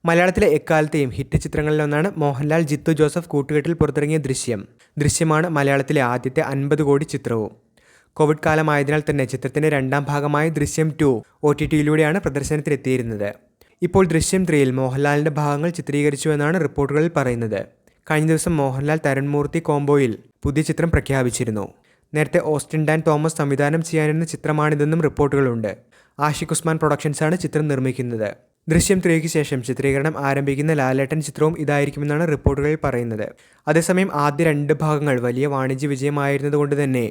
മലയാളത്തിലെ എക്കാലത്തെയും hit ചിത്രങ്ങളിലൊന്നാണ് Mohanlal Jithu Joseph കൂട്ടുകെട്ടിൽ പുറത്തിറങ്ങിയ ദൃശ്യമാണ് മലയാളത്തിലെ ആദ്യത്തെ 50 കോടി ചിത്രവും. കോവിഡ് കാലമായതിനാൽ തന്നെ ചിത്രത്തിൻ്റെ രണ്ടാം ഭാഗമായ ദൃശ്യം 2 OTT-യിലൂടെയാണ് പ്രദർശനത്തിലെത്തിയിരുന്നത്. ഇപ്പോൾ ദൃശ്യം 3-ൽ മോഹൻലാലിൻ്റെ ഭാഗങ്ങൾ ചിത്രീകരിച്ചുവെന്നാണ് റിപ്പോർട്ടുകളിൽ പറയുന്നത്. കഴിഞ്ഞ ദിവസം മോഹൻലാൽ തരുൺ മൂർത്തി കോംബോയിൽ പുതിയ ചിത്രം പ്രഖ്യാപിച്ചിരുന്നു. നേരത്തെ ഓസ്റ്റിൻ ഡാൻ തോമസ് സംവിധാനം ചെയ്യാനിരുന്ന ചിത്രമാണിതെന്നും റിപ്പോർട്ടുകളുണ്ട്. ആഷിഖ് ഉസ്മാൻ പ്രൊഡക്ഷൻസാണ് ചിത്രം നിർമ്മിക്കുന്നത്. ദൃശ്യം 3ക്ക് ശേഷം ചിത്രീകരണം ആരംഭിക്കുന്ന ലാലേട്ടൻ ചിത്രവും ഇതായിരിക്കുമെന്നാണ് റിപ്പോർട്ടുകളിൽ പറയുന്നത്. അതേസമയം ആദ്യ 2 ഭാഗങ്ങൾ വലിയ വാണിജ്യ വിജയമായിരുന്നതുകൊണ്ട് തന്നെ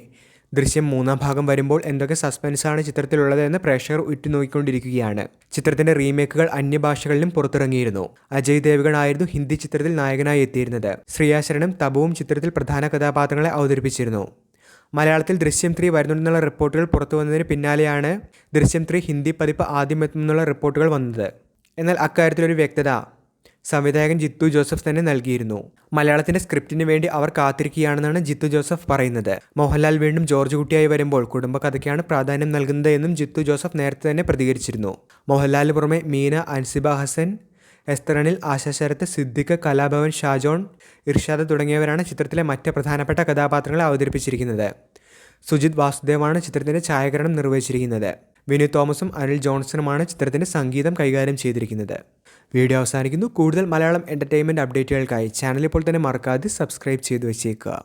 ദൃശ്യം 3-ാം ഭാഗം വരുമ്പോൾ എന്തൊക്കെ സസ്പെൻസാണ് ചിത്രത്തിലുള്ളത് എന്ന് പ്രേക്ഷകർ ഉറ്റുനോക്കിക്കൊണ്ടിരിക്കുകയാണ്. ചിത്രത്തിൻ്റെ റീമേക്കുകൾ അന്യഭാഷകളിലും പുറത്തിറങ്ങിയിരുന്നു. അജയ് ദേവ്ഗൺ ആയിരുന്നു ഹിന്ദി ചിത്രത്തിൽ നായകനായി എത്തിയിരുന്നത്. ശ്രിയ ശരണും തബുവും ചിത്രത്തിൽ പ്രധാന കഥാപാത്രങ്ങളെ അവതരിപ്പിച്ചിരുന്നു. മലയാളത്തിൽ ദൃശ്യം 3 വരുന്നുണ്ടെന്നുള്ള റിപ്പോർട്ടുകൾ പുറത്തു വന്നതിന് പിന്നാലെയാണ് ദൃശ്യം 3 ഹിന്ദി പതിപ്പ് ആദ്യം എത്തുമെന്നുള്ള റിപ്പോർട്ടുകൾ വന്നത്. എന്നാൽ അക്കാര്യത്തിലൊരു വ്യക്തത സംവിധായകൻ ജിത്തു ജോസഫ് തന്നെ നൽകിയിരുന്നു. മലയാളത്തിൻ്റെ സ്ക്രിപ്റ്റിന് വേണ്ടി അവർ കാത്തിരിക്കുകയാണെന്നാണ് ജിത്തു ജോസഫ് പറയുന്നത്. മോഹൻലാൽ വീണ്ടും ജോർജ് കുട്ടിയായി വരുമ്പോൾ കുടുംബകഥയ്ക്കാണ് പ്രാധാന്യം നൽകുന്നത് എന്നും ജിത്തു ജോസഫ് നേരത്തെ തന്നെ പ്രതികരിച്ചിരുന്നു. മോഹൻലാലിന് പുറമെ മീന, അൻസിബ ഹസൻ, എസ്തർ അനിൽ, ആശ ശരത്ത്, സിദ്ദിഖ്, കലാഭവൻ, ഷാജോൺ, ഇർഷാദ് തുടങ്ങിയവരാണ് ചിത്രത്തിലെ മറ്റ് പ്രധാനപ്പെട്ട കഥാപാത്രങ്ങളെ അവതരിപ്പിച്ചിരിക്കുന്നത്. സുജിത് വാസുദേവാണ് ചിത്രത്തിൻ്റെ ഛായാഗ്രഹണം നിർവഹിച്ചിരിക്കുന്നത്. വിനു തോമസും അനിൽ ജോൺസണുമാണ് ചിത്രത്തിൻ്റെ സംഗീതം കൈകാര്യം ചെയ്തിരിക്കുന്നത്. വീഡിയോ അവസാനിക്കുന്നു. കൂടുതൽ മലയാളം എൻ്റർടൈൻമെൻറ്റ് അപ്ഡേറ്റുകൾക്കായി ചാനൽ ഇപ്പോൾ തന്നെ മറക്കാതെ സബ്സ്ക്രൈബ് ചെയ്തു വെച്ചേക്കുക.